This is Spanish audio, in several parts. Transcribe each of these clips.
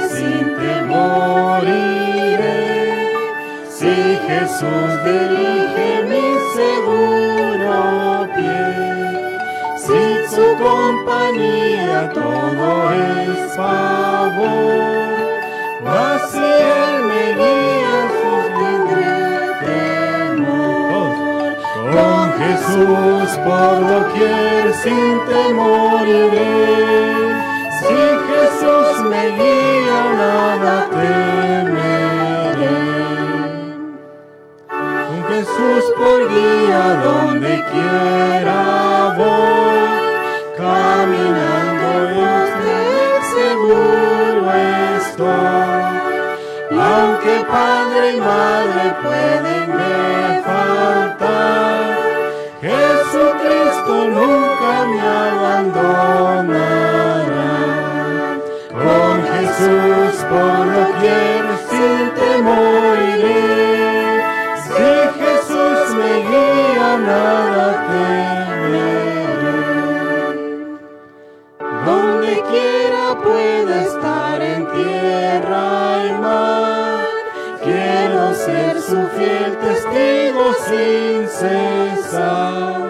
sin temor iré. Si Jesús dirige mi seguro pie, sin su compañía todo es favor. Mas si Él me guía, sus tendré temor. Con Jesús por doquier sin temor iré. Si Jesús me guía, nada temeré. Con Jesús por guía, donde quiera voy, caminando usted seguro estoy. Aunque padre y madre pueden me faltar, Jesucristo nunca me abandonará. Con Jesús por doquier sin temor iré. Si Jesús me guía, nada temeré. Donde quiera pueda estar en tierra y mar, quiero ser su fiel testigo sin cesar.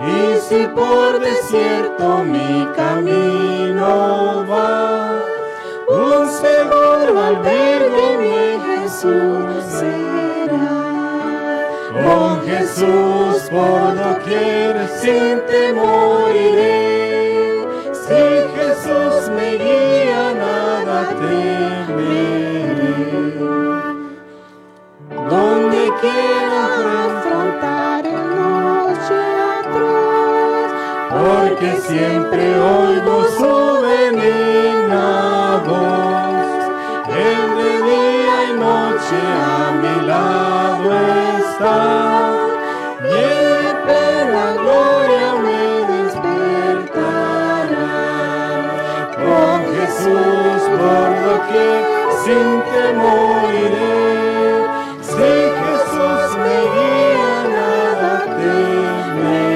Y si por desierto mi camino va, un seguro albergue mi Jesús será. Con Jesús por doquier sin temor iré. Si Jesús me guía, nada temeré. Donde quiera afrontar el noche atroz, porque siempre oigo su benigna voz. Él de día y noche a mi lado está, y en plena gloria me despertará. Con Jesús por doquier sin temor iré. Si Jesús me guía, nada temeré.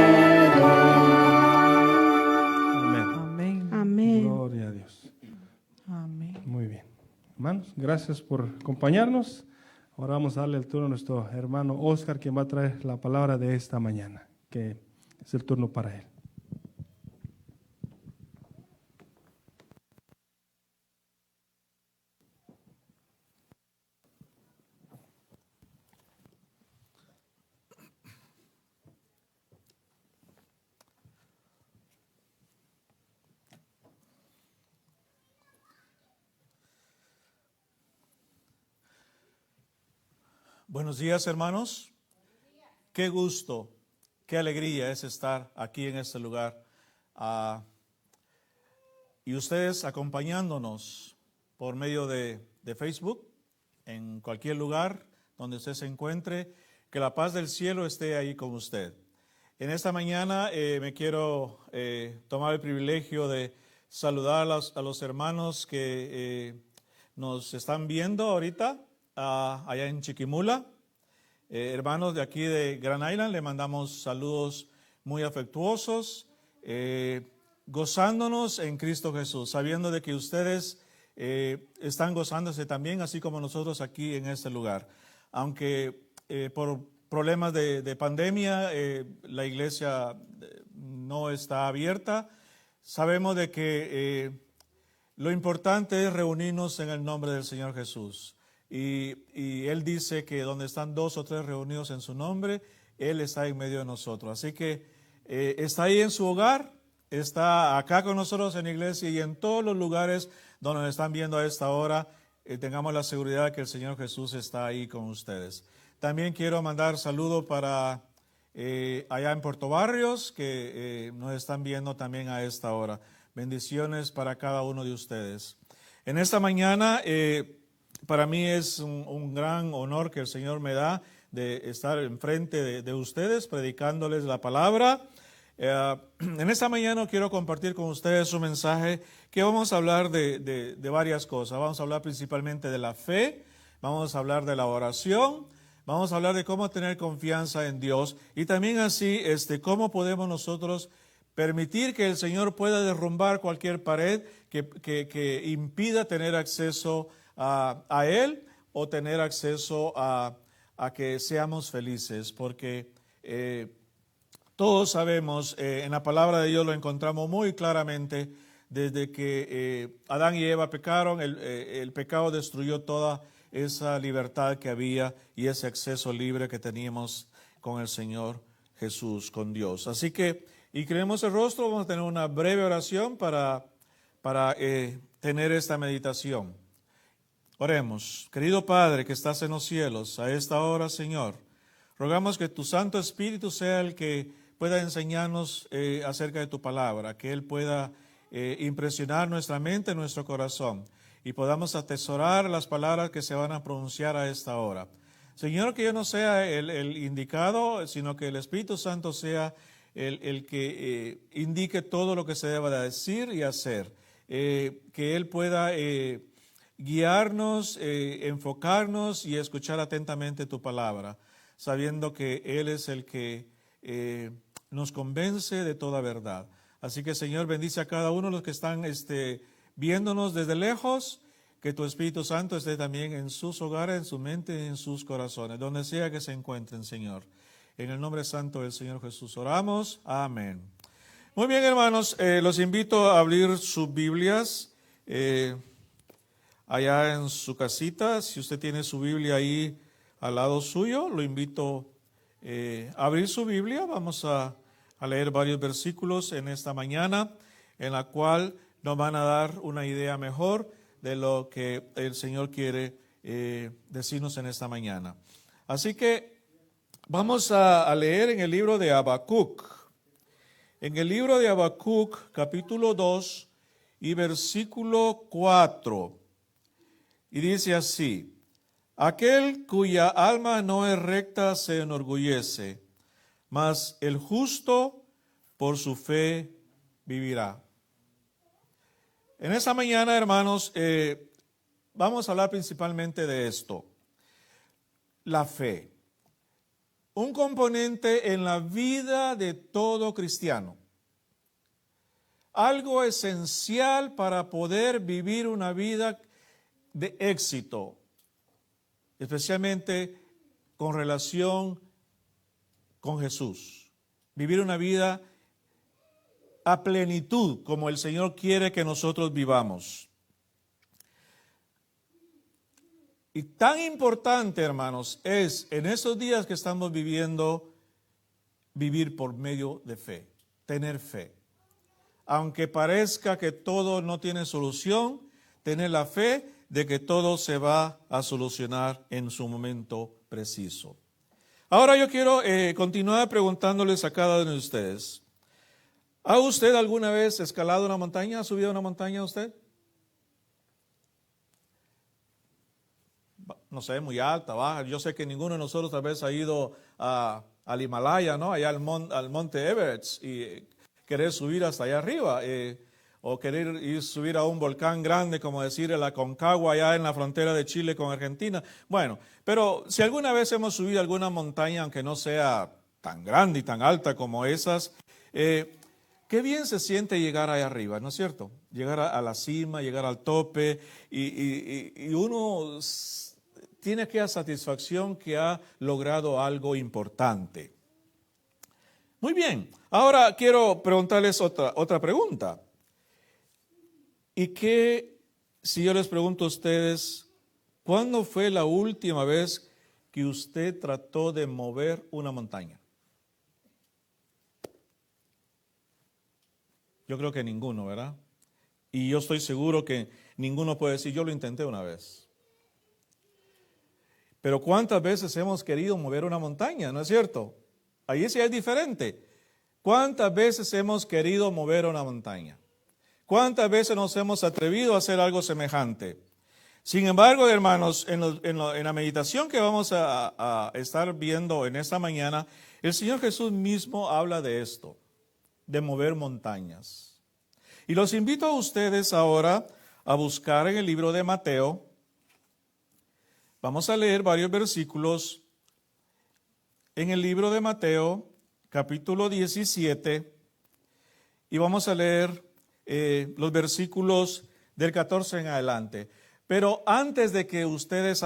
Amén. Amén. Gloria a Dios. Amén. Muy bien. Hermanos, gracias por acompañarnos. Ahora vamos a darle el turno a nuestro hermano Oscar, quien va a traer la palabra de esta mañana, que es el turno para él. Buenos días, hermanos. Qué gusto, qué alegría es estar aquí en este lugar. Y ustedes acompañándonos por medio de Facebook, en cualquier lugar donde usted se encuentre, que la paz del cielo esté ahí con usted. En esta mañana me quiero tomar el privilegio de saludar a los hermanos que nos están viendo ahorita, allá en Chiquimula. Hermanos de aquí de Grand Island, le mandamos saludos muy afectuosos, gozándonos en Cristo Jesús, sabiendo de que ustedes están gozándose también, así como nosotros aquí en este lugar. Aunque por problemas de pandemia la iglesia no está abierta, sabemos de que lo importante es reunirnos en el nombre del Señor Jesús. Y Él dice que donde están 2 o 3 reunidos en su nombre, Él está en medio de nosotros. Así que está ahí en su hogar, está acá con nosotros en la iglesia y en todos los lugares donde nos están viendo a esta hora, tengamos la seguridad de que el Señor Jesús está ahí con ustedes. También quiero mandar saludos para allá en Puerto Barrios, que nos están viendo también a esta hora. Bendiciones para cada uno de ustedes. En esta mañana, para mí es un gran honor que el Señor me da de estar enfrente de ustedes, predicándoles la palabra. En esta mañana quiero compartir con ustedes un mensaje que vamos a hablar de varias cosas. Vamos a hablar principalmente de la fe, vamos a hablar de la oración, vamos a hablar de cómo tener confianza en Dios y también así cómo podemos nosotros permitir que el Señor pueda derrumbar cualquier pared que impida tener acceso a Él o tener acceso a que seamos felices, porque todos sabemos, en la palabra de Dios lo encontramos muy claramente, desde que Adán y Eva pecaron, el pecado destruyó toda esa libertad que había y ese acceso libre que teníamos con el Señor Jesús, con Dios. Así que, y creemos el rostro, vamos a tener una breve oración para tener esta meditación. Oremos. Querido Padre que estás en los cielos, a esta hora, Señor, rogamos que tu Santo Espíritu sea el que pueda enseñarnos acerca de tu palabra, que Él pueda impresionar nuestra mente, nuestro corazón, y podamos atesorar las palabras que se van a pronunciar a esta hora. Señor, que yo no sea el indicado, sino que el Espíritu Santo sea el que indique todo lo que se deba de decir y hacer. Que Él pueda guiarnos, enfocarnos y escuchar atentamente tu palabra, sabiendo que Él es el que nos convence de toda verdad. Así que, Señor, bendice a cada uno de los que están viéndonos desde lejos, que tu Espíritu Santo esté también en sus hogares, en su mente y en sus corazones, donde sea que se encuentren, Señor. En el nombre santo del Señor Jesús oramos. Amén. Muy bien, hermanos, los invito a abrir sus Biblias allá en su casita. Si usted tiene su Biblia ahí al lado suyo, lo invito a abrir su Biblia. Vamos a leer varios versículos en esta mañana, en la cual nos van a dar una idea mejor de lo que el Señor quiere decirnos en esta mañana. Así que vamos a leer en el libro de Habacuc. En el libro de Habacuc, capítulo 2 y versículo 4. Y dice así: aquel cuya alma no es recta se enorgullece, mas el justo por su fe vivirá. En esta mañana, hermanos, vamos a hablar principalmente de esto, la fe. Un componente en la vida de todo cristiano. Algo esencial para poder vivir una vida de éxito, especialmente con relación con Jesús. Vivir una vida a plenitud, como el Señor quiere que nosotros vivamos. Y tan importante, hermanos, es en esos días que estamos viviendo, vivir por medio de fe, tener fe. Aunque parezca que todo no tiene solución, tener la fe de que todo se va a solucionar en su momento preciso. Ahora yo quiero continuar preguntándoles a cada uno de ustedes. ¿Ha usted alguna vez escalado una montaña? ¿Ha subido una montaña usted? No sé, muy alta, baja. Yo sé que ninguno de nosotros tal vez ha ido al Himalaya, ¿no? Allá al monte Everest y querer subir hasta allá arriba. O querer subir a un volcán grande, como decir el Aconcagua, allá en la frontera de Chile con Argentina. Bueno, pero si alguna vez hemos subido alguna montaña, aunque no sea tan grande y tan alta como esas, qué bien se siente llegar allá arriba, ¿no es cierto? Llegar a la cima, llegar al tope, y uno tiene aquella satisfacción que ha logrado algo importante. Muy bien, ahora quiero preguntarles otra pregunta. ¿Y qué, si yo les pregunto a ustedes, cuándo fue la última vez que usted trató de mover una montaña? Yo creo que ninguno, ¿verdad? Y yo estoy seguro que ninguno puede decir, yo lo intenté una vez. Pero ¿cuántas veces hemos querido mover una montaña? ¿No es cierto? Ahí sí es diferente. ¿Cuántas veces hemos querido mover una montaña? ¿Cuántas veces nos hemos atrevido a hacer algo semejante? Sin embargo, hermanos, en la meditación que vamos a estar viendo en esta mañana, el Señor Jesús mismo habla de esto, de mover montañas. Y los invito a ustedes ahora a buscar en el libro de Mateo. Vamos a leer varios versículos en el libro de Mateo, capítulo 17, y vamos a leer los versículos del 14 en adelante. Pero antes de que ustedes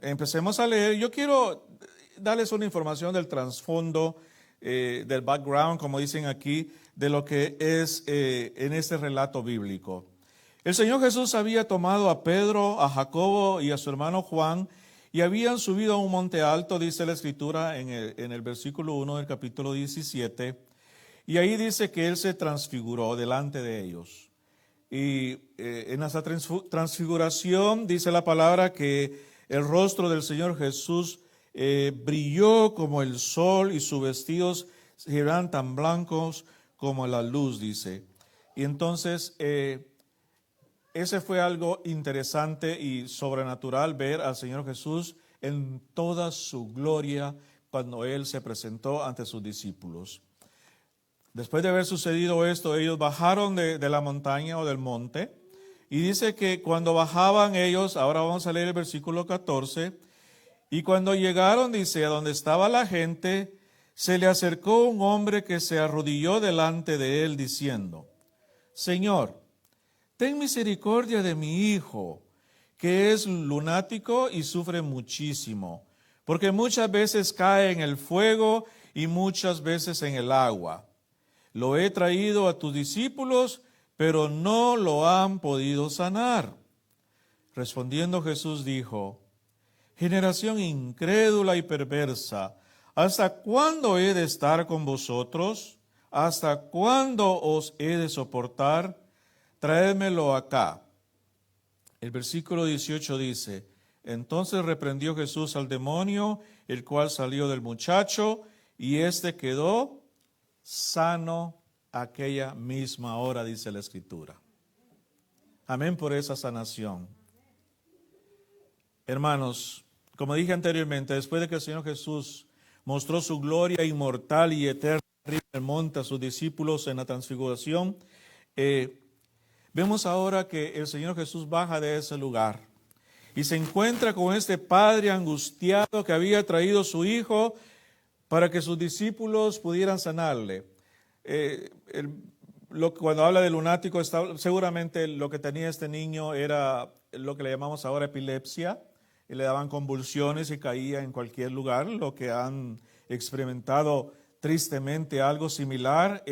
empecemos a leer, yo quiero darles una información del trasfondo, del background, como dicen aquí, de lo que es en este relato bíblico. El Señor Jesús había tomado a Pedro, a Jacobo y a su hermano Juan y habían subido a un monte alto, dice la Escritura en el versículo 1 del capítulo 17, y ahí dice que Él se transfiguró delante de ellos. Y en esa transfiguración dice la palabra que el rostro del Señor Jesús brilló como el sol y sus vestidos eran tan blancos como la luz, dice. Y entonces ese fue algo interesante y sobrenatural, ver al Señor Jesús en toda su gloria cuando Él se presentó ante sus discípulos. Después de haber sucedido esto, ellos bajaron de la montaña o del monte, y dice que cuando bajaban ellos, ahora vamos a leer el versículo 14, y cuando llegaron, dice, a donde estaba la gente, se le acercó un hombre que se arrodilló delante de él diciendo: Señor, ten misericordia de mi hijo, que es lunático y sufre muchísimo, porque muchas veces cae en el fuego y muchas veces en el agua. Lo he traído a tus discípulos, pero no lo han podido sanar. Respondiendo Jesús dijo: generación incrédula y perversa, ¿hasta cuándo he de estar con vosotros? ¿Hasta cuándo os he de soportar? Traédmelo acá. El versículo 18 dice: entonces reprendió Jesús al demonio, el cual salió del muchacho, y éste quedó sano aquella misma hora, dice la Escritura. Amén por esa sanación. Hermanos, como dije anteriormente, después de que el Señor Jesús mostró su gloria inmortal y eterna arriba del monte a sus discípulos en la transfiguración, vemos ahora que el Señor Jesús baja de ese lugar y se encuentra con este padre angustiado que había traído a su hijo para que sus discípulos pudieran sanarle. Cuando habla de lunático, seguramente lo que tenía este niño era lo que le llamamos ahora epilepsia, y le daban convulsiones y caía en cualquier lugar. Lo que han experimentado tristemente algo similar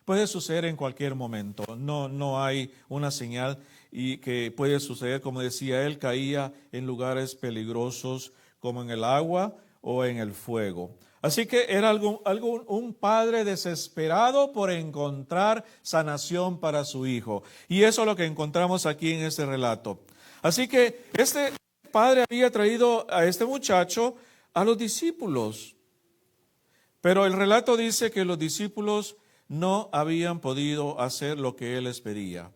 puede suceder en cualquier momento. No hay una señal y que puede suceder, como decía él, caía en lugares peligrosos como en el agua o en el fuego. Así que era un padre desesperado por encontrar sanación para su hijo. Y eso es lo que encontramos aquí en este relato. Así que este padre había traído a este muchacho a los discípulos. Pero el relato dice que los discípulos no habían podido hacer lo que él les pedía.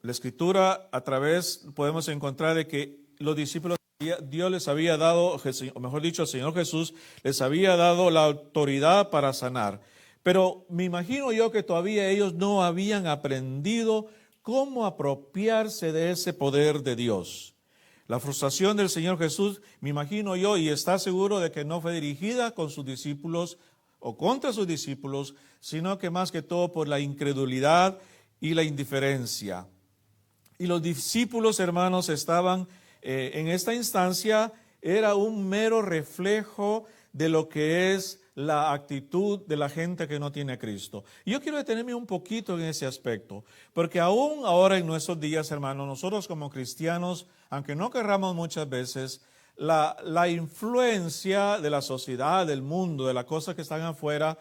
La Escritura podemos encontrar de que los discípulos, Dios les había dado, o mejor dicho, el Señor Jesús les había dado la autoridad para sanar. Pero me imagino yo que todavía ellos no habían aprendido cómo apropiarse de ese poder de Dios. La frustración del Señor Jesús, me imagino yo, y está seguro de que no fue dirigida con sus discípulos o contra sus discípulos, sino que más que todo por la incredulidad y la indiferencia. Y los discípulos, hermanos, estaban en esta instancia, era un mero reflejo de lo que es la actitud de la gente que no tiene a Cristo. Y yo quiero detenerme un poquito en ese aspecto, porque aún ahora en nuestros días, hermanos, nosotros como cristianos, aunque no querramos muchas veces, la influencia de la sociedad, del mundo, de las cosas que están afuera,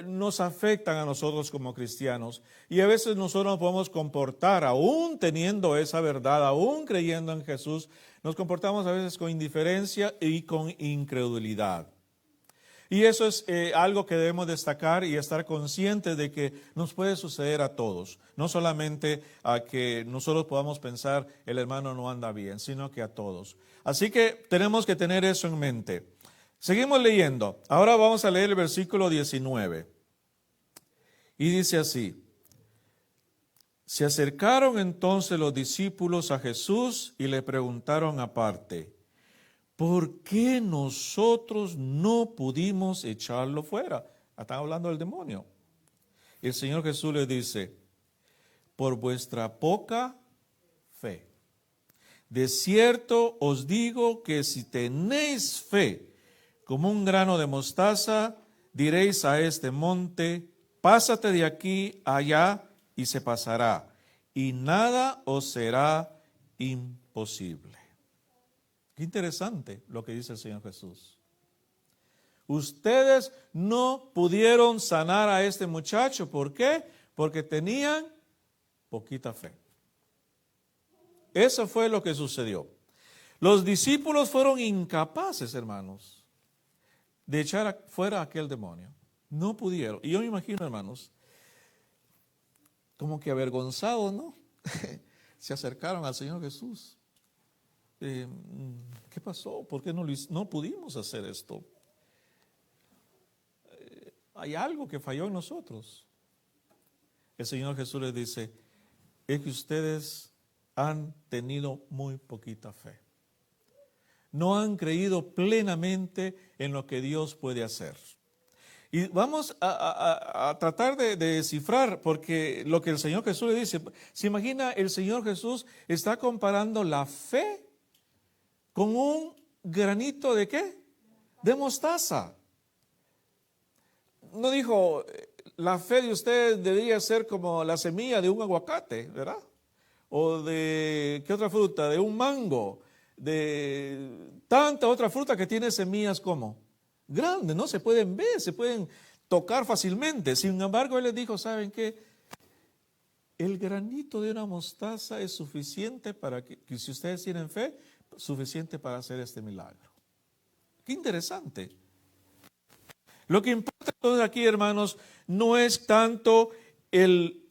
nos afectan a nosotros como cristianos. Y a veces nosotros nos podemos comportar, aún teniendo esa verdad, aún creyendo en Jesús, nos comportamos a veces con indiferencia y con incredulidad. Y eso es algo que debemos destacar y estar conscientes de que nos puede suceder a todos. No solamente a que nosotros podamos pensar el hermano no anda bien, sino que a todos. Así que tenemos que tener eso en mente. Seguimos leyendo. Ahora vamos a leer el versículo 19. Y dice así: se acercaron entonces los discípulos a Jesús y le preguntaron aparte: ¿por qué nosotros no pudimos echarlo fuera? Están hablando del demonio. el Señor Jesús les dice, por vuestra poca fe. De cierto os digo que si tenéis fe como un grano de mostaza, diréis a este monte, pásate de aquí a allá y se pasará, y nada os será imposible. Qué interesante lo que dice el Señor Jesús. Ustedes no pudieron sanar a este muchacho. ¿Por qué? Porque tenían poquita fe. Eso fue lo que sucedió. Los discípulos fueron incapaces, hermanos, de echar fuera a aquel demonio. No pudieron. Y yo me imagino, hermanos, como que avergonzados, ¿no? Se acercaron al Señor Jesús. ¿Qué pasó? ¿Por qué no pudimos hacer esto? Hay algo que falló en nosotros. El Señor Jesús les dice, es que ustedes han tenido muy poquita fe. No han creído plenamente en lo que Dios puede hacer. Y vamos a tratar de descifrar, porque lo que el Señor Jesús le dice, se imagina, el Señor Jesús está comparando la fe con un granito ¿de qué? De mostaza. No dijo, la fe de ustedes debería ser como la semilla de un aguacate, ¿verdad? O de, ¿qué otra fruta? De un mango, de tanta otra fruta que tiene semillas como grandes, ¿no? Se pueden ver, se pueden tocar fácilmente. Sin embargo, Él les dijo, ¿saben qué? El granito de una mostaza es suficiente para que si ustedes tienen fe, suficiente para hacer este milagro. Qué interesante. Lo que importa entonces aquí, hermanos, no es tanto el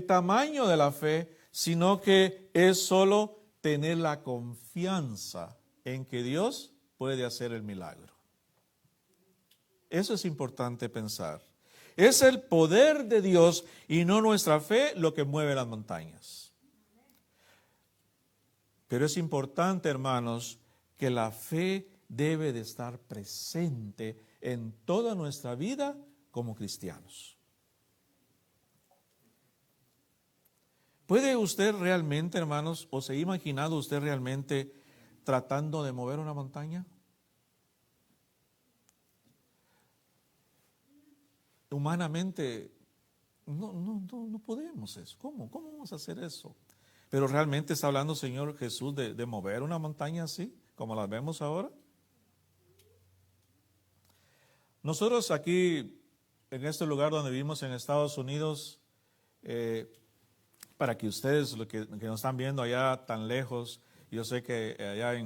tamaño de la fe, sino que es solo tener la confianza en que Dios puede hacer el milagro. Eso es importante pensar. Es el poder de Dios y no nuestra fe lo que mueve las montañas. Pero es importante, hermanos, que la fe debe de estar presente en toda nuestra vida como cristianos. ¿Puede usted realmente, hermanos, o se ha imaginado usted realmente tratando de mover una montaña? Humanamente, no podemos eso. ¿Cómo vamos a hacer eso? Pero realmente está hablando el Señor Jesús de mover una montaña así, como la vemos ahora. Nosotros aquí, en este lugar donde vivimos en Estados Unidos, para que ustedes, que nos están viendo allá tan lejos, yo sé que allá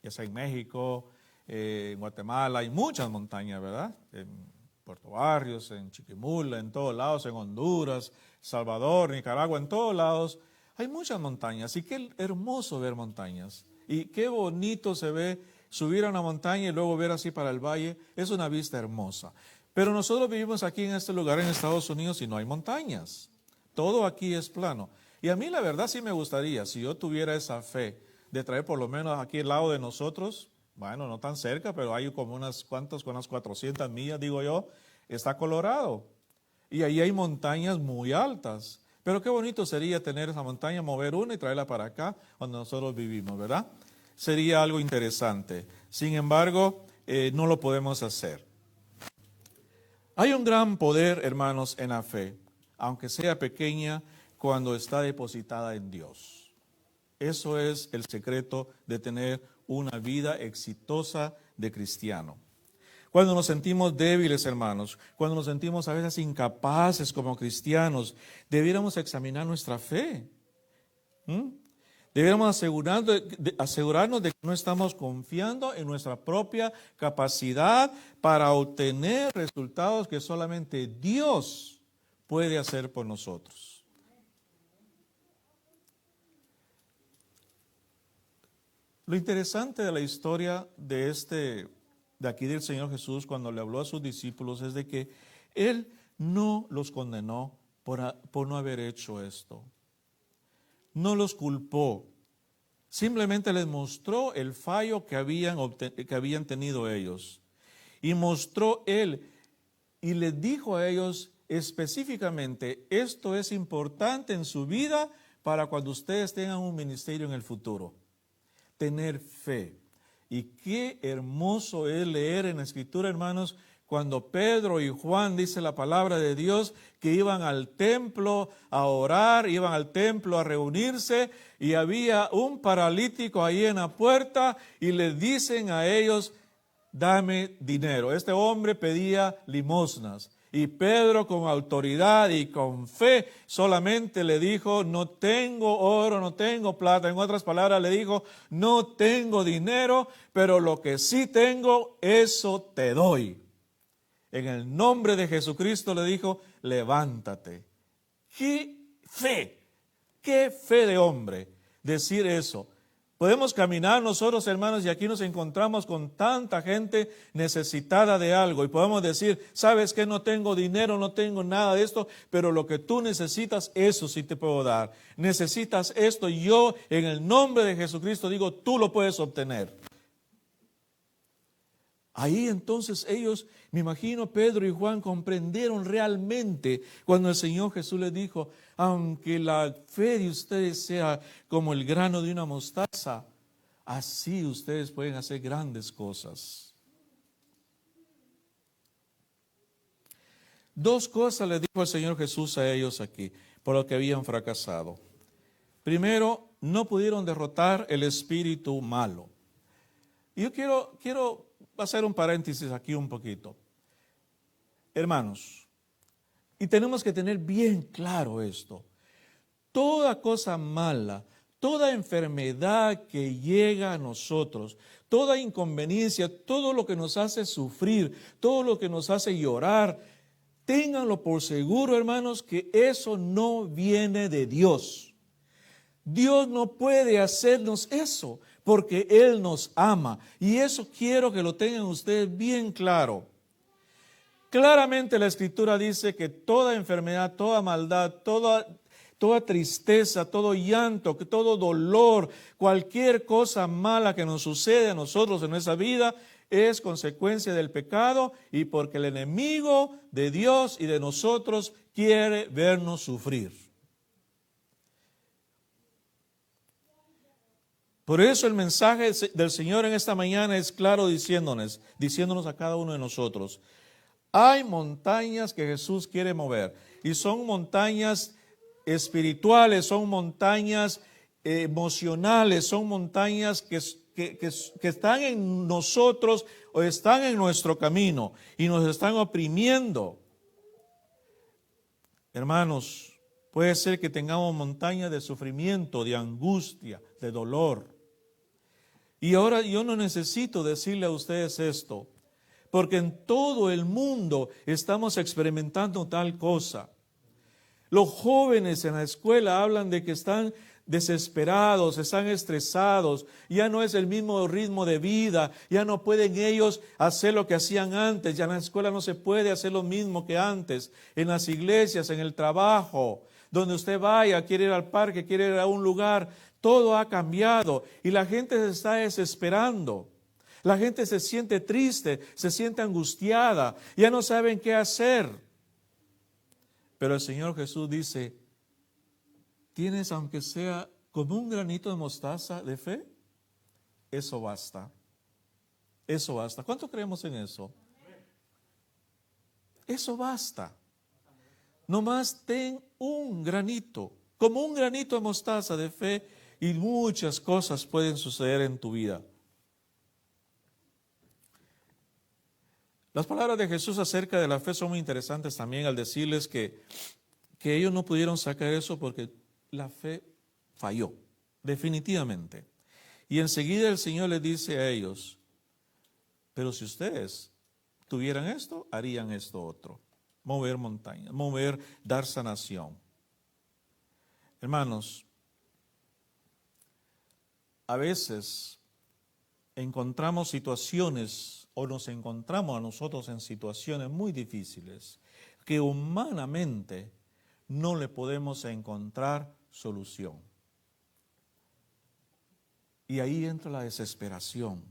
ya sea en México, en Guatemala, hay muchas montañas, ¿verdad? En Puerto Barrios, en Chiquimula, en todos lados, en Honduras, Salvador, Nicaragua, en todos lados, hay muchas montañas. Y qué hermoso ver montañas. Y qué bonito se ve subir a una montaña y luego ver así para el valle. Es una vista hermosa. Pero nosotros vivimos aquí en este lugar en Estados Unidos y no hay montañas. Todo aquí es plano. Y a mí la verdad sí me gustaría, si yo tuviera esa fe de traer por lo menos aquí al lado de nosotros, bueno, no tan cerca, pero hay como unas 400 millas, digo yo, está Colorado. Y ahí hay montañas muy altas. Pero qué bonito sería tener esa montaña, mover una y traerla para acá, donde nosotros vivimos, ¿verdad? Sería algo interesante. Sin embargo, no lo podemos hacer. Hay un gran poder, hermanos, en la fe, aunque sea pequeña, cuando está depositada en Dios. Eso es el secreto de tener una vida exitosa de cristiano. Cuando nos sentimos débiles, hermanos, cuando nos sentimos a veces incapaces como cristianos, debiéramos examinar nuestra fe. Debiéramos asegurarnos de que no estamos confiando en nuestra propia capacidad para obtener resultados que solamente Dios puede hacer por nosotros. Lo interesante de la historia de aquí del Señor Jesús, cuando le habló a sus discípulos, es de que Él no los condenó por no haber hecho esto. No los culpó. Simplemente les mostró el fallo que habían tenido ellos. Y mostró Él, y les dijo a ellos, específicamente, esto es importante en su vida para cuando ustedes tengan un ministerio en el futuro. Tener fe. Y qué hermoso es leer en la Escritura, hermanos, cuando Pedro y Juan, dice la palabra de Dios, que iban al templo a orar, iban al templo a reunirse, y había un paralítico ahí en la puerta, y le dicen a ellos, dame dinero. Este hombre pedía limosnas. Y Pedro, con autoridad y con fe, solamente le dijo, no tengo oro, no tengo plata. En otras palabras, le dijo, no tengo dinero, pero lo que sí tengo, eso te doy. En el nombre de Jesucristo le dijo, levántate. ¡Qué fe de hombre decir eso! Podemos caminar nosotros, hermanos, y aquí nos encontramos con tanta gente necesitada de algo y podemos decir, sabes que no tengo dinero, no tengo nada de esto, pero lo que tú necesitas, eso sí te puedo dar. Necesitas esto y yo en el nombre de Jesucristo digo, tú lo puedes obtener. Ahí entonces ellos, me imagino Pedro y Juan comprendieron realmente cuando el Señor Jesús les dijo, aunque la fe de ustedes sea como el grano de una mostaza, así ustedes pueden hacer grandes cosas. Dos cosas les dijo el Señor Jesús a ellos aquí, por lo que habían fracasado. Primero, no pudieron derrotar el espíritu malo. Y yo quiero hacer un paréntesis aquí un poquito. Hermanos, y tenemos que tener bien claro esto. Toda cosa mala, toda enfermedad que llega a nosotros, toda inconveniencia, todo lo que nos hace sufrir, todo lo que nos hace llorar, ténganlo por seguro, hermanos, que eso no viene de Dios. Dios no puede hacernos eso porque Él nos ama. Y eso quiero que lo tengan ustedes bien claro. Claramente la Escritura dice que toda enfermedad, toda maldad, toda tristeza, todo llanto, todo dolor, cualquier cosa mala que nos sucede a nosotros en nuestra vida es consecuencia del pecado y porque el enemigo de Dios y de nosotros quiere vernos sufrir. Por eso el mensaje del Señor en esta mañana es claro diciéndonos a cada uno de nosotros, hay montañas que Jesús quiere mover y son montañas espirituales, son montañas emocionales, son montañas que están en nosotros o están en nuestro camino y nos están oprimiendo. Hermanos, puede ser que tengamos montañas de sufrimiento, de angustia, de dolor. Y ahora yo no necesito decirle a ustedes esto, porque en todo el mundo estamos experimentando tal cosa. Los jóvenes en la escuela hablan de que están desesperados, están estresados, ya no es el mismo ritmo de vida, ya no pueden ellos hacer lo que hacían antes, ya en la escuela no se puede hacer lo mismo que antes, en las iglesias, en el trabajo, donde usted vaya, quiere ir al parque, quiere ir a un lugar, todo ha cambiado y la gente se está desesperando. La gente se siente triste, se siente angustiada, ya no saben qué hacer. Pero el Señor Jesús dice, ¿tienes aunque sea como un granito de mostaza de fe? Eso basta. Eso basta. ¿Cuánto creemos en eso? Eso basta. Nomás ten un granito, como un granito de mostaza de fe y muchas cosas pueden suceder en tu vida. Las palabras de Jesús acerca de la fe son muy interesantes también al decirles que ellos no pudieron sacar eso porque la fe falló, definitivamente. Y enseguida el Señor les dice a ellos, pero si ustedes tuvieran esto, harían esto otro. Mover montañas, dar sanación. Hermanos, a veces encontramos situaciones o nos encontramos a nosotros en situaciones muy difíciles que humanamente no le podemos encontrar solución. Y ahí entra la desesperación.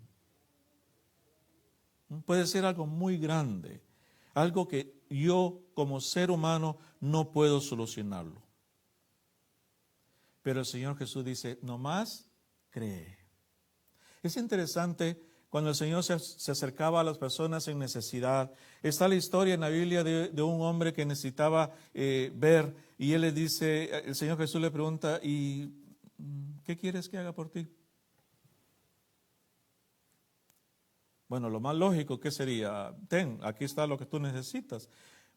Puede ser algo muy grande, algo que yo como ser humano no puedo solucionarlo. Pero el Señor Jesús dice, nomás cree. Es interesante cuando el Señor se acercaba a las personas en necesidad. Está la historia en la Biblia de un hombre que necesitaba ver, y él le dice, el Señor Jesús le pregunta, ¿y qué quieres que haga por ti? Bueno, lo más lógico, ¿qué sería? Ten, aquí está lo que tú necesitas.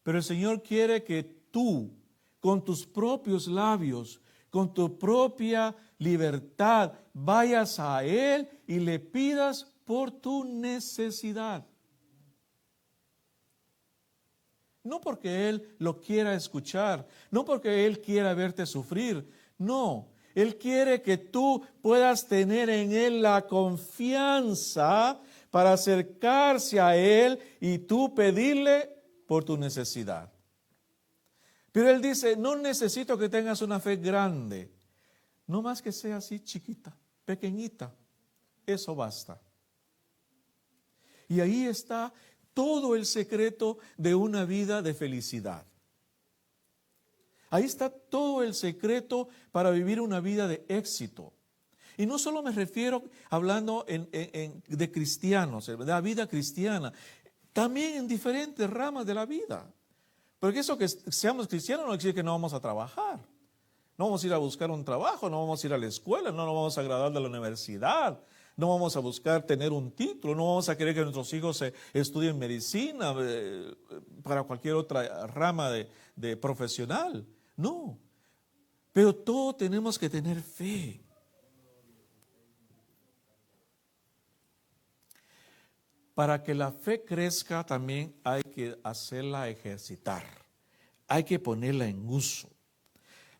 Pero el Señor quiere que tú, con tus propios labios, con tu propia libertad, vayas a Él y le pidas por tu necesidad. No porque Él lo quiera escuchar, no porque Él quiera verte sufrir, no. Él quiere que tú puedas tener en Él la confianza para acercarse a Él y tú pedirle por tu necesidad. Pero Él dice, no necesito que tengas una fe grande, no más que sea así chiquita, pequeñita, eso basta. Y ahí está todo el secreto de una vida de felicidad. Ahí está todo el secreto para vivir una vida de éxito. Y no solo me refiero hablando de cristianos, de la vida cristiana, también en diferentes ramas de la vida. Porque eso que seamos cristianos no quiere decir que no vamos a trabajar. No vamos a ir a buscar un trabajo, no vamos a ir a la escuela, no nos vamos a graduar de la universidad, no vamos a buscar tener un título, no vamos a querer que nuestros hijos estudien medicina para cualquier otra rama de profesional. No, pero todos tenemos que tener fe. Para que la fe crezca también hay que hacerla ejercitar, hay que ponerla en uso.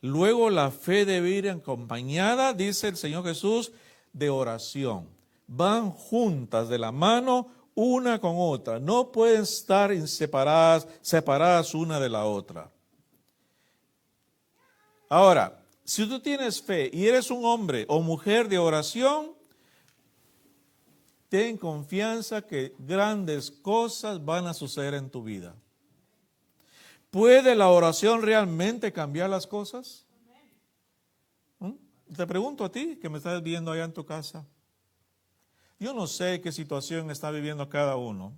Luego la fe debe ir acompañada, dice el Señor Jesús, de oración. Van juntas de la mano una con otra, no pueden estar separadas una de la otra. Ahora, si tú tienes fe y eres un hombre o mujer de oración, ten confianza que grandes cosas van a suceder en tu vida. ¿Puede la oración realmente cambiar las cosas? Te pregunto a ti que me estás viendo allá en tu casa. Yo no sé qué situación está viviendo cada uno.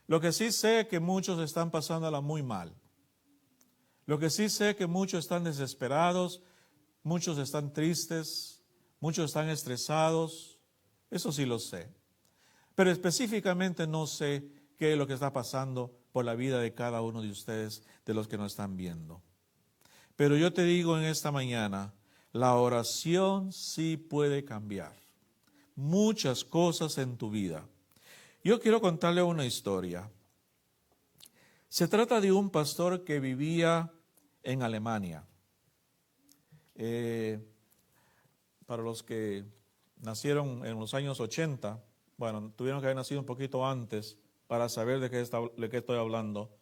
Lo que sí sé es que muchos están pasándola muy mal. Lo que sí sé es que muchos están desesperados, muchos están tristes, muchos están estresados. Eso sí lo sé. Pero específicamente no sé qué es lo que está pasando por la vida de cada uno de ustedes, de los que nos están viendo. Pero yo te digo en esta mañana, la oración sí puede cambiar muchas cosas en tu vida. Yo quiero contarle una historia. Se trata de un pastor que vivía en Alemania. Para los que nacieron en los años 80, bueno, tuvieron que haber nacido un poquito antes para saber de qué estoy hablando.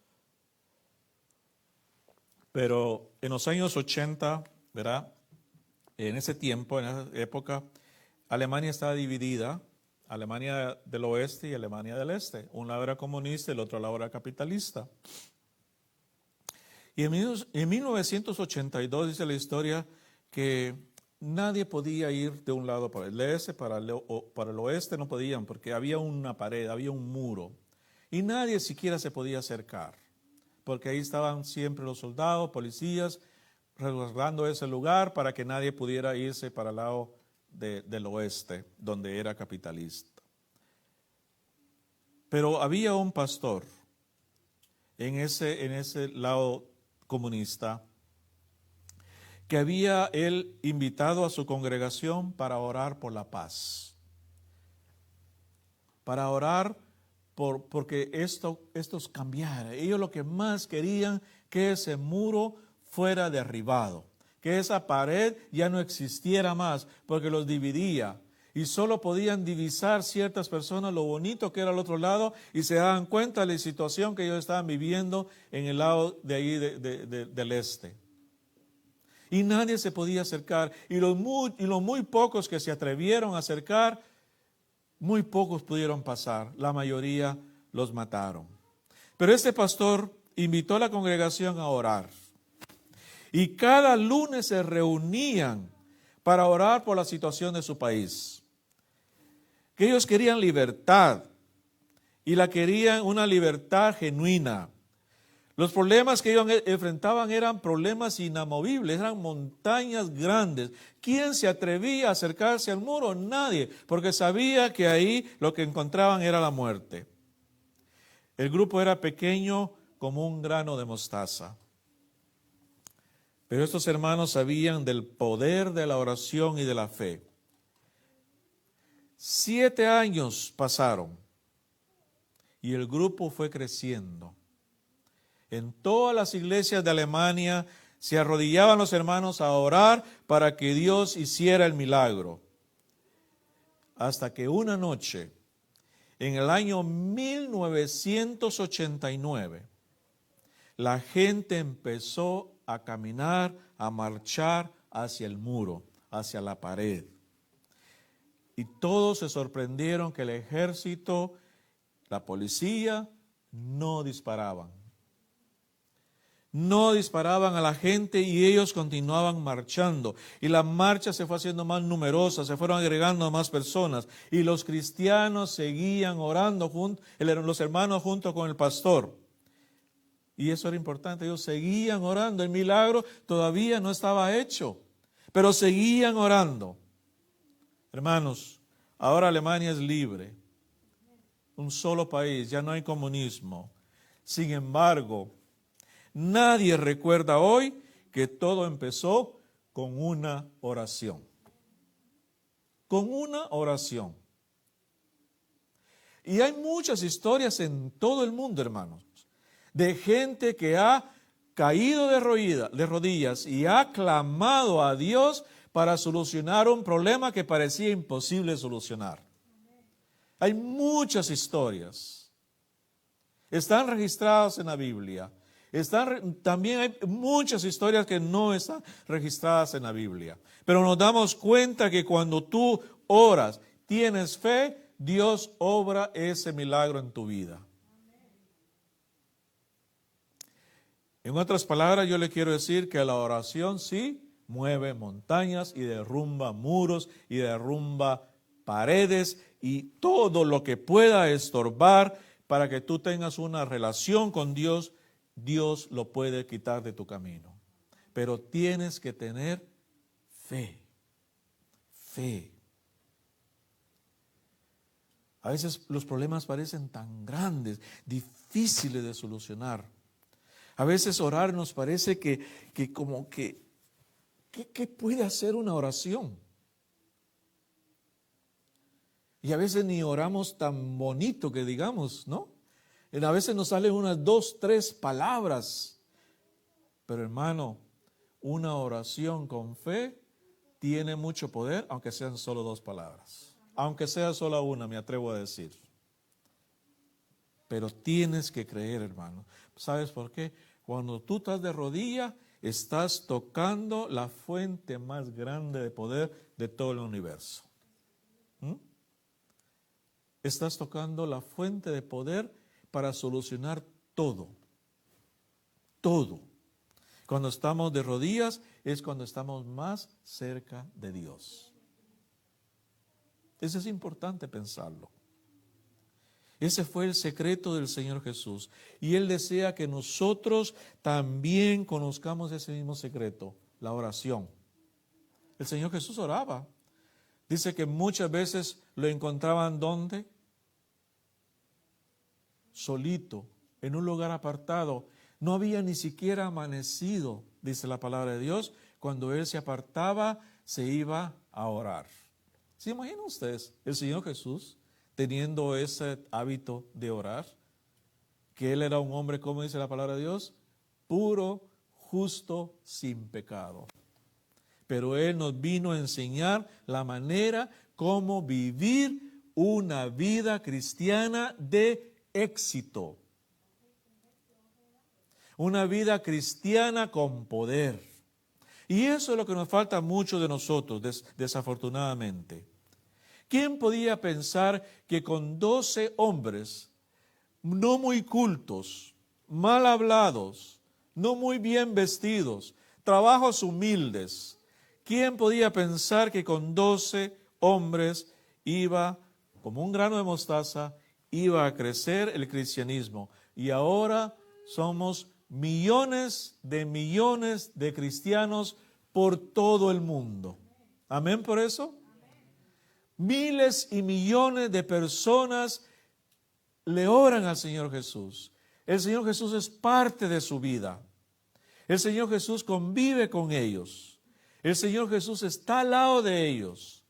Pero en los años 80, ¿verdad? En ese tiempo, en esa época, Alemania estaba dividida, Alemania del oeste y Alemania del este. Un lado era comunista y el otro lado era capitalista. Y en 1982 dice la historia que nadie podía ir de un lado para el este, para el oeste no podían porque había una pared, había un muro. Y nadie siquiera se podía acercar, porque ahí estaban siempre los soldados, policías, resguardando ese lugar para que nadie pudiera irse para el lado del oeste, donde era capitalista. Pero había un pastor en ese lado comunista que había él invitado a su congregación para orar por la paz, para orar porque estos cambiara. Ellos lo que más querían que ese muro fuera derribado, que esa pared ya no existiera más, porque los dividía. Y solo podían divisar ciertas personas lo bonito que era al otro lado y se daban cuenta de la situación que ellos estaban viviendo en el lado de ahí del este. Y nadie se podía acercar. Y los muy pocos que se atrevieron a acercar, muy pocos pudieron pasar. La mayoría los mataron. Pero este pastor invitó a la congregación a orar. Y cada lunes se reunían para orar por la situación de su país. Que ellos querían libertad y la querían una libertad genuina. Los problemas que ellos enfrentaban eran problemas inamovibles, eran montañas grandes. ¿Quién se atrevía a acercarse al muro? Nadie, porque sabía que ahí lo que encontraban era la muerte. El grupo era pequeño como un grano de mostaza. Pero estos hermanos sabían del poder de la oración y de la fe. 7 años pasaron y el grupo fue creciendo. En todas las iglesias de Alemania se arrodillaban los hermanos a orar para que Dios hiciera el milagro. Hasta que una noche, en el año 1989, la gente empezó a caminar, a marchar hacia el muro, hacia la pared. Y todos se sorprendieron que el ejército, la policía, no disparaban. No disparaban a la gente y ellos continuaban marchando. Y la marcha se fue haciendo más numerosa, se fueron agregando más personas. Y los cristianos seguían orando, los hermanos junto con el pastor. Y eso era importante, ellos seguían orando. El milagro todavía no estaba hecho, pero seguían orando. Hermanos, ahora Alemania es libre. Un solo país, ya no hay comunismo. Sin embargo, nadie recuerda hoy que todo empezó con una oración. Con una oración. Y hay muchas historias en todo el mundo, hermanos, de gente que ha caído de rodillas y ha clamado a Dios para solucionar un problema que parecía imposible solucionar. Hay muchas historias. Están registradas en la Biblia. También hay muchas historias que no están registradas en la Biblia. Pero nos damos cuenta que cuando tú oras, tienes fe, Dios obra ese milagro en tu vida. En otras palabras, yo le quiero decir que la oración sí mueve montañas y derrumba muros y derrumba paredes y todo lo que pueda estorbar para que tú tengas una relación con Dios, Dios lo puede quitar de tu camino. Pero tienes que tener fe. Fe. A veces los problemas parecen tan grandes, difíciles de solucionar. A veces orar nos parece que ¿qué puede hacer una oración? Y a veces ni oramos tan bonito que digamos, ¿no? A veces nos salen unas 2, 3 palabras. Pero hermano, una oración con fe tiene mucho poder, aunque sean solo 2 palabras. Aunque sea solo una, me atrevo a decir. Pero tienes que creer, hermano. ¿Sabes por qué? Cuando tú estás de rodillas, estás tocando la fuente más grande de poder de todo el universo. Estás tocando la fuente de poder para solucionar todo. Todo. Cuando estamos de rodillas es cuando estamos más cerca de Dios. Eso es importante pensarlo. Ese fue el secreto del Señor Jesús. Y Él desea que nosotros también conozcamos ese mismo secreto, la oración. El Señor Jesús oraba. Dice que muchas veces lo encontraban ¿dónde? Solito, en un lugar apartado. No había ni siquiera amanecido, dice la palabra de Dios. Cuando Él se apartaba, se iba a orar. ¿Se imaginan ustedes el Señor Jesús teniendo ese hábito de orar? Que Él era un hombre, como dice la palabra de Dios, puro, justo, sin pecado. Pero Él nos vino a enseñar la manera como vivir una vida cristiana de éxito. Una vida cristiana con poder. Y eso es lo que nos falta a muchos de nosotros, desafortunadamente. ¿Quién podía pensar que con 12 hombres no muy cultos, mal hablados, no muy bien vestidos, trabajos humildes. ¿Quién podía pensar que con 12 hombres iba, como un grano de mostaza, iba a crecer el cristianismo? Y ahora somos millones de cristianos por todo el mundo. ¿Amén por eso? Miles y millones de personas le oran al Señor Jesús. El Señor Jesús es parte de su vida. El Señor Jesús convive con ellos. El Señor Jesús está al lado de ellos.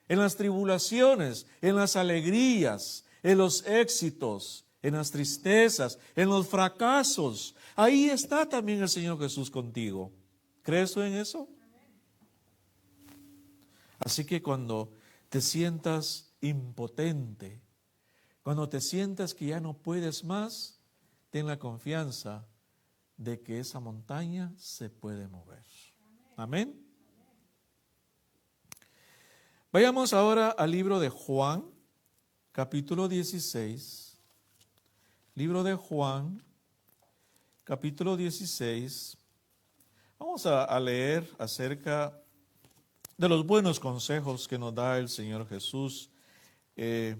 En las tribulaciones, en las alegrías, en los éxitos, en las tristezas, en los fracasos. Ahí está también el Señor Jesús contigo. ¿Crees tú en eso? Así que cuando te sientas impotente, cuando te sientas que ya no puedes más, ten la confianza de que esa montaña se puede mover. Amén. Vayamos ahora al libro de Juan, capítulo 16. Libro de Juan, capítulo 16. Vamos a leer acerca de los buenos consejos que nos da el Señor Jesús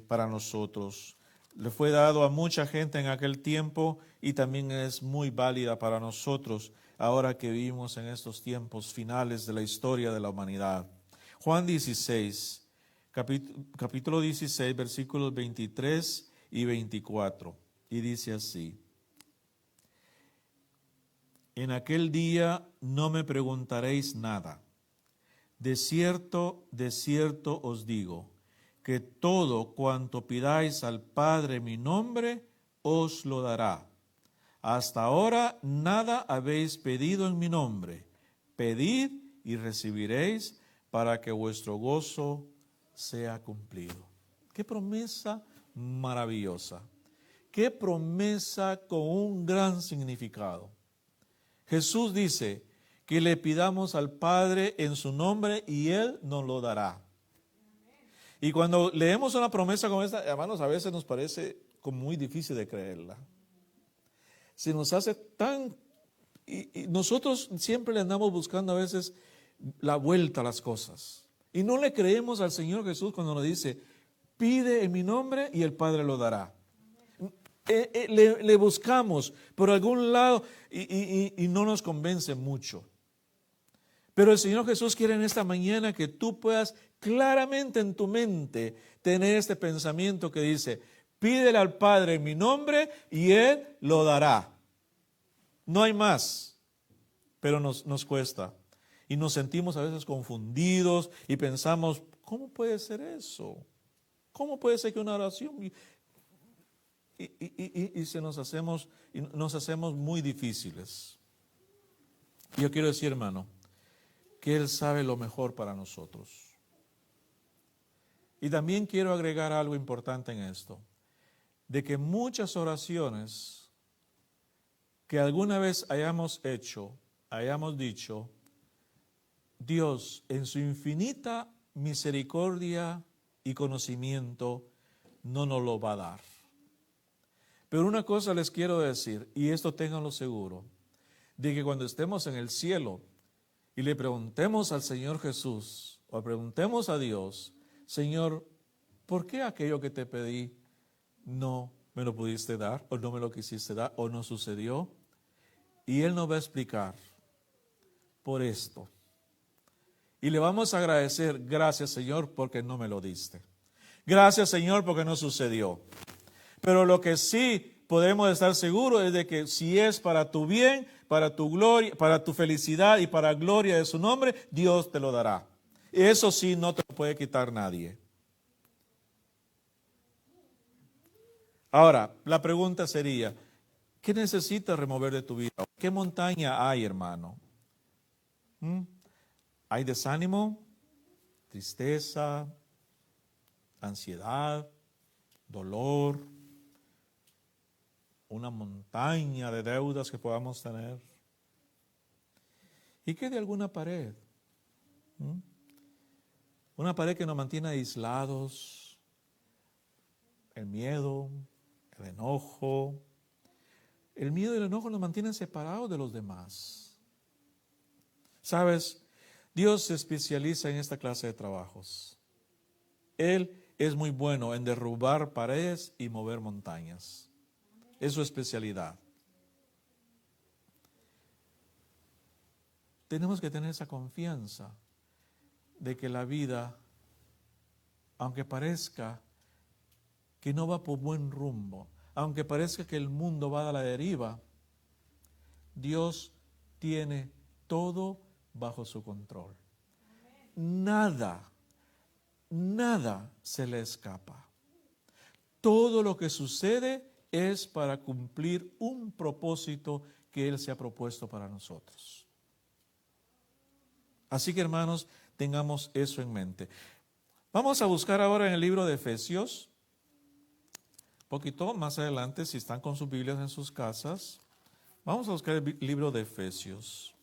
para nosotros. Le fue dado a mucha gente en aquel tiempo y también es muy válida para nosotros ahora que vivimos en estos tiempos finales de la historia de la humanidad. Juan 16, capítulo 16, versículos 23 y 24, y dice así: En aquel día no me preguntaréis nada. De cierto os digo, que todo cuanto pidáis al Padre en mi nombre, os lo dará. Hasta ahora nada habéis pedido en mi nombre. Pedid y recibiréis, para que vuestro gozo sea cumplido. Qué promesa maravillosa. Qué promesa con un gran significado. Jesús dice que le pidamos al Padre en su nombre y Él nos lo dará. Y cuando leemos una promesa como esta, hermanos, a veces nos parece como muy difícil de creerla. Se nos hace tan... Y nosotros siempre le andamos buscando a veces la vuelta a las cosas. Y no le creemos al Señor Jesús cuando nos dice, pide en mi nombre y el Padre lo dará. Le buscamos por algún lado y no nos convence mucho. Pero el Señor Jesús quiere en esta mañana que tú puedas claramente en tu mente tener este pensamiento que dice, pídele al Padre en mi nombre y Él lo dará. No hay más, pero nos cuesta. Y nos sentimos a veces confundidos y pensamos, ¿cómo puede ser eso? ¿Cómo puede ser que una oración... Y nos hacemos muy difíciles. Yo quiero decir, hermano, que Él sabe lo mejor para nosotros. Y también quiero agregar algo importante en esto, de que muchas oraciones que alguna vez hayamos hecho, hayamos dicho, Dios en su infinita misericordia y conocimiento no nos lo va a dar. Pero una cosa les quiero decir, y esto ténganlo seguro, de que cuando estemos en el cielo y le preguntemos al Señor Jesús, o preguntemos a Dios, Señor, ¿por qué aquello que te pedí no me lo pudiste dar, o no me lo quisiste dar, o no sucedió? Y Él nos va a explicar por esto. Y le vamos a agradecer, gracias Señor, porque no me lo diste. Gracias Señor, porque no sucedió. Pero lo que sí podemos estar seguros es de que si es para tu bien, para tu gloria, para tu felicidad y para gloria de su nombre, Dios te lo dará. Eso sí no te lo puede quitar nadie. Ahora, la pregunta sería, ¿qué necesitas remover de tu vida? ¿Qué montaña hay, hermano? ¿Hay desánimo, tristeza, ansiedad, dolor, una montaña de deudas que podamos tener? ¿Y qué de alguna pared? Una pared que nos mantiene aislados, el miedo, el enojo. El miedo y el enojo nos mantienen separados de los demás. ¿Sabes? Dios se especializa en esta clase de trabajos. Él es muy bueno en derrubar paredes y mover montañas. Es su especialidad. Tenemos que tener esa confianza de que la vida, aunque parezca que no va por buen rumbo, aunque parezca que el mundo va a la deriva, Dios tiene todo bajo su control. Nada se le escapa. Todo lo que sucede es para cumplir un propósito que Él se ha propuesto para nosotros. Así que, hermanos, tengamos eso en mente. Vamos a buscar ahora en el libro de Efesios, un poquito más adelante, si están con sus Biblias en sus casas, vamos a buscar el libro de Efesios.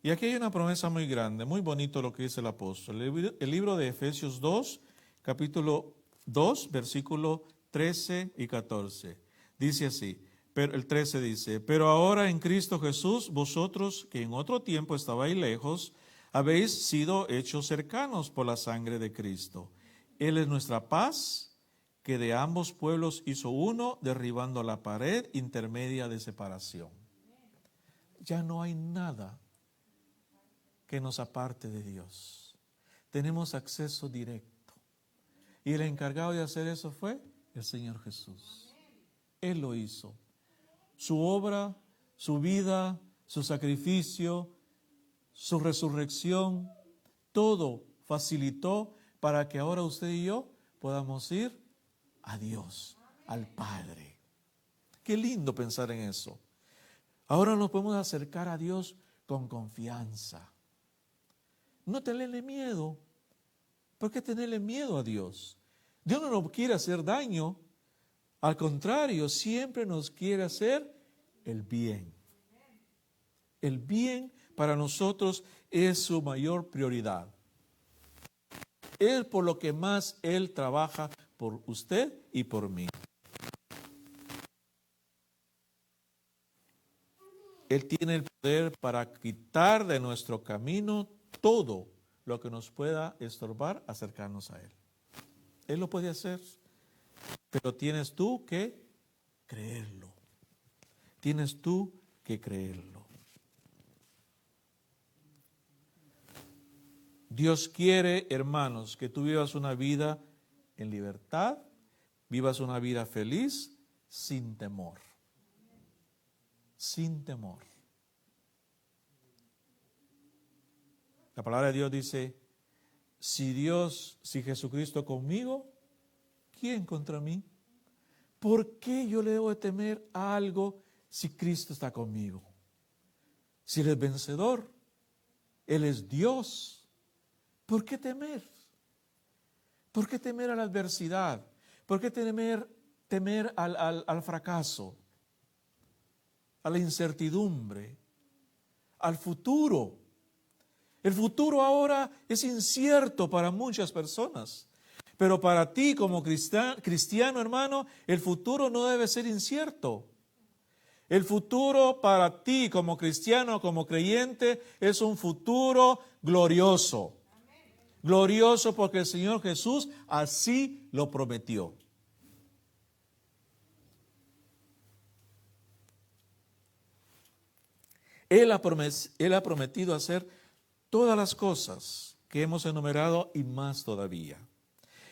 Y aquí hay una promesa muy grande, muy bonito lo que dice el apóstol. El libro de Efesios 2, capítulo 2, versículo 13 y 14. Dice así, pero el 13 dice, pero ahora en Cristo Jesús, vosotros que en otro tiempo estabais lejos, habéis sido hechos cercanos por la sangre de Cristo. Él es nuestra paz, que de ambos pueblos hizo uno, derribando la pared intermedia de separación. Ya no hay nada que nos aparte de Dios. Tenemos acceso directo. Y el encargado de hacer eso fue el Señor Jesús. Él lo hizo. Su obra, su vida, su sacrificio, su resurrección, todo facilitó para que ahora usted y yo podamos ir a Dios, al Padre. Qué lindo pensar en eso. Ahora nos podemos acercar a Dios con confianza. No tenerle miedo. ¿Por qué tenerle miedo a Dios? Dios no nos quiere hacer daño. Al contrario, siempre nos quiere hacer el bien. El bien para nosotros es su mayor prioridad. Es por lo que más Él trabaja por usted y por mí. Él tiene el poder para quitar de nuestro camino todo lo que nos pueda estorbar acercarnos a Él. Él lo puede hacer, pero tienes tú que creerlo. Tienes tú que creerlo. Dios quiere, hermanos, que tú vivas una vida en libertad, vivas una vida feliz, sin temor. Sin temor. La palabra de Dios dice, si Jesucristo conmigo, ¿quién contra mí? ¿Por qué yo le debo de temer a algo si Cristo está conmigo? Si Él es vencedor, Él es Dios. ¿Por qué temer? ¿Por qué temer a la adversidad? ¿Por qué temer al fracaso? A la incertidumbre, al futuro. El futuro ahora es incierto para muchas personas, pero para ti como cristiano, hermano, el futuro no debe ser incierto. El futuro para ti como cristiano, como creyente, es un futuro glorioso. Glorioso porque el Señor Jesús así lo prometió. Él ha prometido hacer todas las cosas que hemos enumerado y más todavía.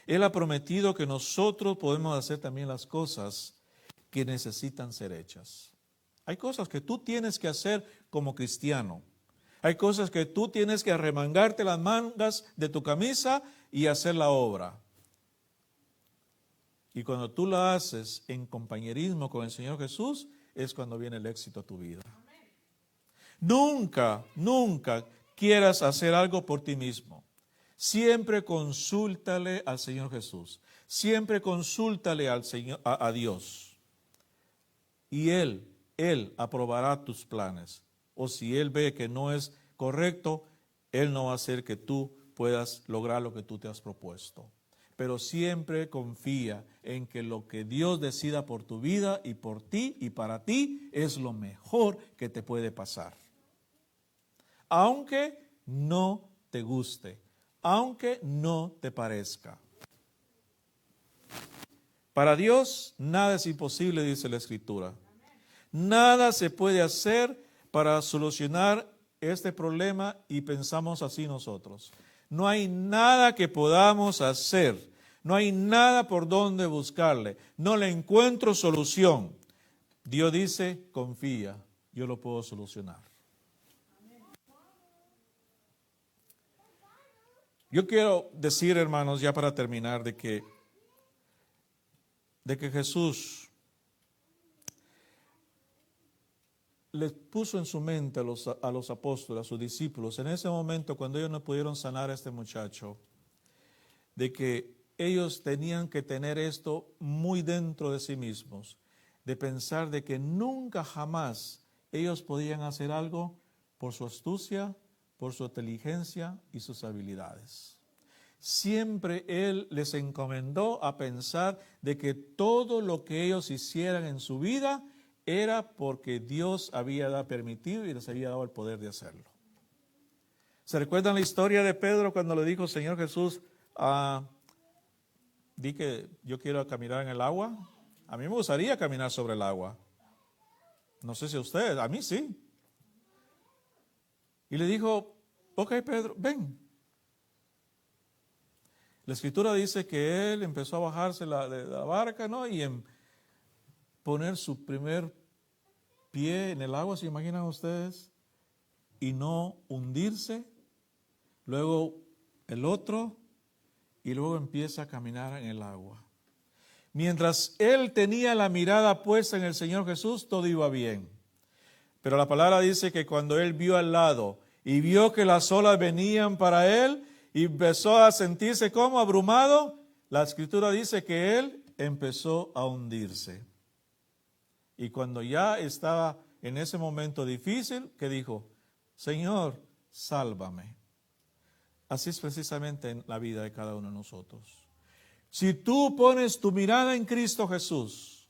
Él ha prometido que nosotros podemos hacer también las cosas que necesitan ser hechas. Hay cosas que tú tienes que hacer como cristiano. Hay cosas que tú tienes que arremangarte las mangas de tu camisa y hacer la obra. Y cuando tú la haces en compañerismo con el Señor Jesús, es cuando viene el éxito a tu vida. Nunca quieras hacer algo por ti mismo. Siempre consúltale al Señor Jesús. Siempre consúltale al Señor, a Dios. Y Él aprobará tus planes. O si Él ve que no es correcto, Él no va a hacer que tú puedas lograr lo que tú te has propuesto. pero siempre confía en que lo que Dios decida por tu vida y por ti y para ti es lo mejor que te puede pasar. Aunque no te guste, aunque no te parezca. Para Dios nada es imposible, dice la Escritura. Nada se puede hacer para solucionar este problema y pensamos así nosotros. No hay nada que podamos hacer, no hay nada por donde buscarle, no le encuentro solución. Dios dice, confía, yo lo puedo solucionar. Yo quiero decir, hermanos, ya para terminar, de que Jesús les puso en su mente a los apóstoles, a sus discípulos, en ese momento cuando ellos no pudieron sanar a este muchacho, de que ellos tenían que tener esto muy dentro de sí mismos, de pensar de que nunca jamás ellos podían hacer algo por su astucia, por su inteligencia y sus habilidades. Siempre Él les encomendó a pensar de que todo lo que ellos hicieran en su vida era porque Dios había permitido y les había dado el poder de hacerlo. ¿Se recuerdan la historia de Pedro cuando le dijo, Señor Jesús, di que yo quiero caminar en el agua? A mí me gustaría caminar sobre el agua. No sé si a ustedes, a mí sí. Y le dijo, ok Pedro, ven. La Escritura dice que él empezó a bajarse de la barca, ¿no? Y en poner su primer pie en el agua, ¿se imaginan ustedes? Y no hundirse. Luego el otro, y luego empieza a caminar en el agua. Mientras él tenía la mirada puesta en el Señor Jesús, todo iba bien. Pero la palabra dice que cuando él vio al lado y vio que las olas venían para él, y empezó a sentirse como abrumado, la Escritura dice que él empezó a hundirse. Y cuando ya estaba en ese momento difícil, que dijo, Señor, sálvame. Así es precisamente en la vida de cada uno de nosotros. Si tú pones tu mirada en Cristo Jesús,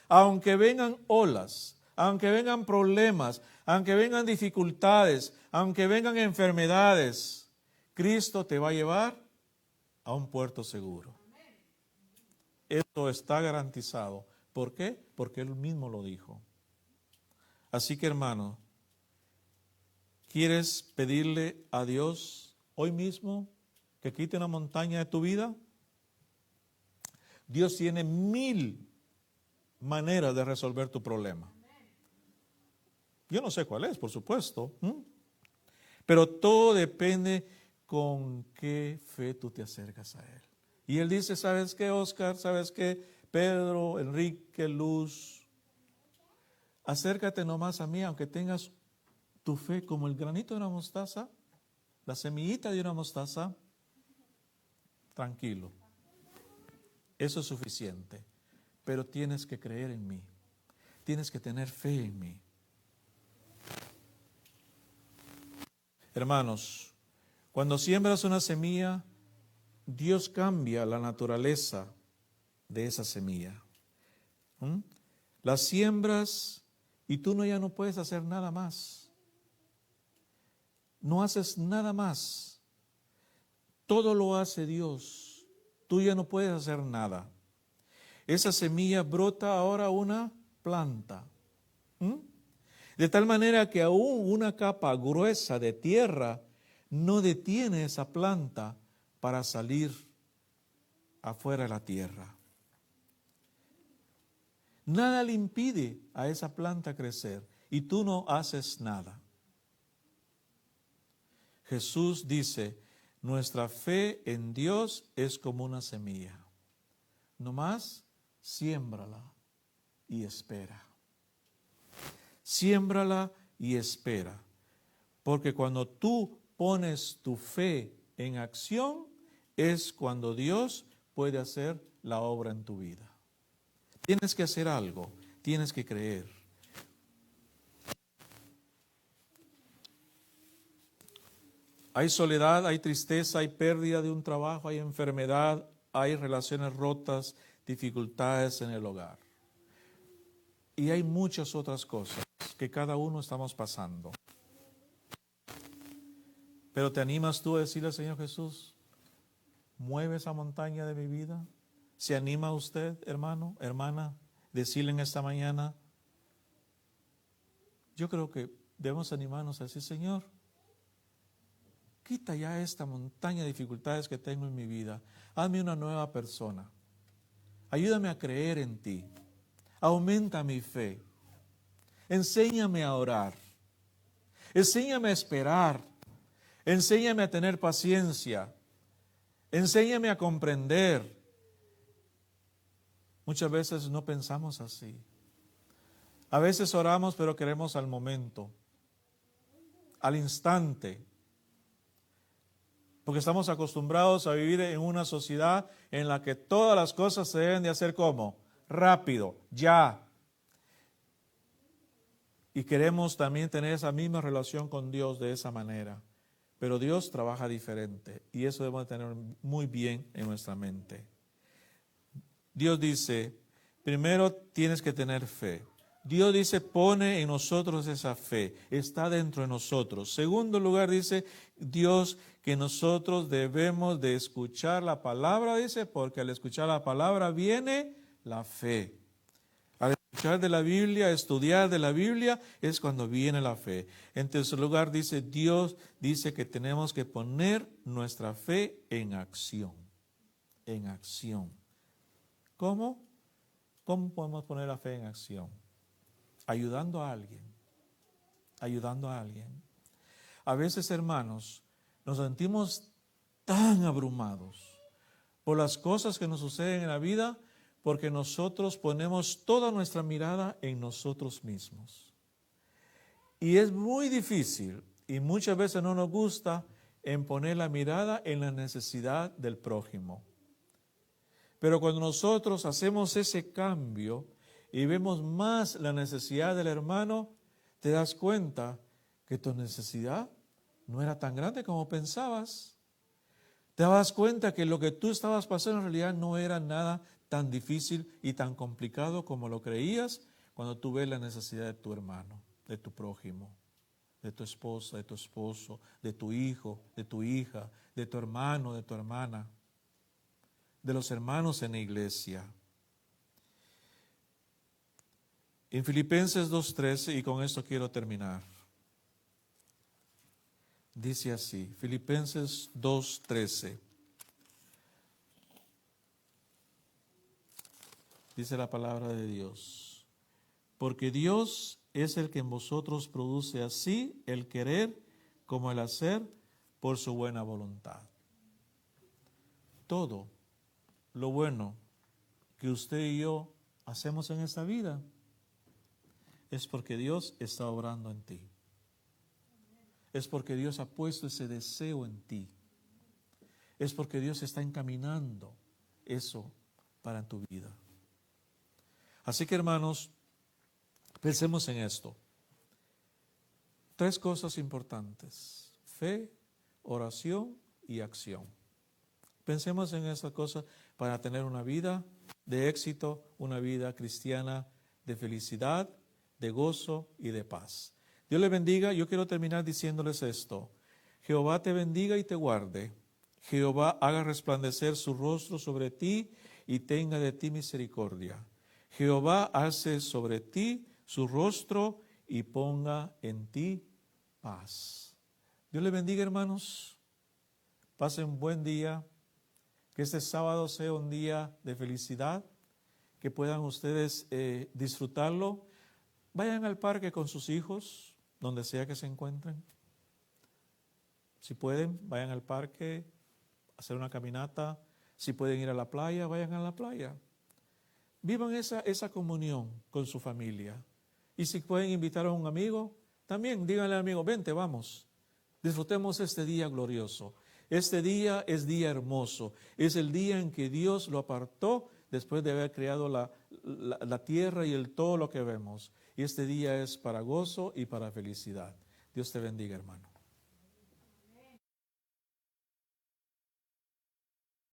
aunque vengan olas, aunque vengan problemas, aunque vengan dificultades, aunque vengan enfermedades, Cristo te va a llevar a un puerto seguro. Esto está garantizado. ¿Por qué? Porque Él mismo lo dijo. Así que, hermano, ¿quieres pedirle a Dios hoy mismo que quite una montaña de tu vida? Dios tiene 1000 maneras de resolver tu problema. Yo no sé cuál es, por supuesto. Pero todo depende con qué fe tú te acercas a Él. Y Él dice, ¿sabes qué, Oscar? ¿Sabes qué, Pedro, Enrique, Luz? Acércate nomás a mí, aunque tengas tu fe como el granito de una mostaza, la semillita de una mostaza, tranquilo. Eso es suficiente. Pero tienes que creer en mí. Tienes que tener fe en mí. Hermanos, cuando siembras una semilla, Dios cambia la naturaleza de esa semilla. La siembras y tú ya no puedes hacer nada más. No haces nada más. Todo lo hace Dios. Tú ya no puedes hacer nada. Esa semilla brota ahora una planta. De tal manera que aún una capa gruesa de tierra no detiene esa planta para salir afuera de la tierra. Nada le impide a esa planta crecer y tú no haces nada. Jesús dice, nuestra fe en Dios es como una semilla. Nomás siémbrala y espera. Siémbrala y espera. Porque cuando tú pones tu fe en acción, es cuando Dios puede hacer la obra en tu vida. Tienes que hacer algo, tienes que creer. Hay soledad, hay tristeza, hay pérdida de un trabajo, hay enfermedad, hay relaciones rotas, dificultades en el hogar. Y hay muchas otras cosas que cada uno estamos pasando. Pero ¿te animas tú a decirle al Señor Jesús, mueve esa montaña de mi vida? ¿Se anima usted, hermano, hermana, decirle en esta mañana? Yo creo que debemos animarnos a decir, Señor, quita ya esta montaña de dificultades que tengo en mi vida. Hazme una nueva persona. Ayúdame a creer en ti. Aumenta mi fe. Enséñame a orar. Enséñame a esperar. Enséñame a tener paciencia. Enséñame a comprender. Muchas veces no pensamos así. A veces oramos, pero queremos al momento, al instante. Porque estamos acostumbrados a vivir en una sociedad en la que todas las cosas se deben de hacer ¿cómo? Rápido, ya. Y queremos también tener esa misma relación con Dios de esa manera. Pero Dios trabaja diferente y eso debemos tener muy bien en nuestra mente. Dios dice, primero tienes que tener fe. Dios dice, pone en nosotros esa fe, está dentro de nosotros. Segundo lugar, dice Dios que nosotros debemos de escuchar la palabra, dice, porque al escuchar la palabra viene la fe. Al escuchar de la Biblia, estudiar de la Biblia, es cuando viene la fe. En tercer lugar, dice Dios, dice que tenemos que poner nuestra fe en acción. En acción. ¿Cómo? ¿Cómo podemos poner la fe en acción? Ayudando a alguien. Ayudando a alguien. A veces, hermanos, nos sentimos tan abrumados por las cosas que nos suceden en la vida porque nosotros ponemos toda nuestra mirada en nosotros mismos. Y es muy difícil y muchas veces no nos gusta en poner la mirada en la necesidad del prójimo. Pero cuando nosotros hacemos ese cambio y vemos más la necesidad del hermano, te das cuenta que tu necesidad no era tan grande como pensabas. Te das cuenta que lo que tú estabas pasando en realidad no era nada tan difícil y tan complicado como lo creías cuando tú ves la necesidad de tu hermano, de tu prójimo, de tu esposa, de tu esposo, de tu hijo, de tu hija, de tu hermano, de tu hermana, de los hermanos en la iglesia. En Filipenses 2:13, y con esto quiero terminar, dice así, Filipenses 2:13. Dice la palabra de Dios, porque Dios es el que en vosotros produce así el querer como el hacer por su buena voluntad. Todo lo bueno que usted y yo hacemos en esta vida es porque Dios está obrando en ti. Es porque Dios ha puesto ese deseo en ti. Es porque Dios está encaminando eso para tu vida. Así que, hermanos, pensemos en esto. 3 cosas importantes: fe, oración y acción. Pensemos en esas cosas para tener una vida de éxito, una vida cristiana de felicidad, de gozo y de paz. Dios les bendiga. Yo quiero terminar diciéndoles esto. Jehová te bendiga y te guarde. Jehová haga resplandecer su rostro sobre ti y tenga de ti misericordia. Jehová hace sobre ti su rostro y ponga en ti paz. Dios les bendiga, hermanos. Pasen un buen día. Que este sábado sea un día de felicidad. Que puedan ustedes disfrutarlo. Vayan al parque con sus hijos, donde sea que se encuentren. Si pueden, vayan al parque, hacer una caminata. Si pueden ir a la playa, vayan a la playa. Vivan esa comunión con su familia. Y si pueden invitar a un amigo, también díganle al amigo, vente, vamos. Disfrutemos este día glorioso. Este día es día hermoso. Es el día en que Dios lo apartó después de haber creado la tierra y todo lo que vemos. Y este día es para gozo y para felicidad. Dios te bendiga, hermano.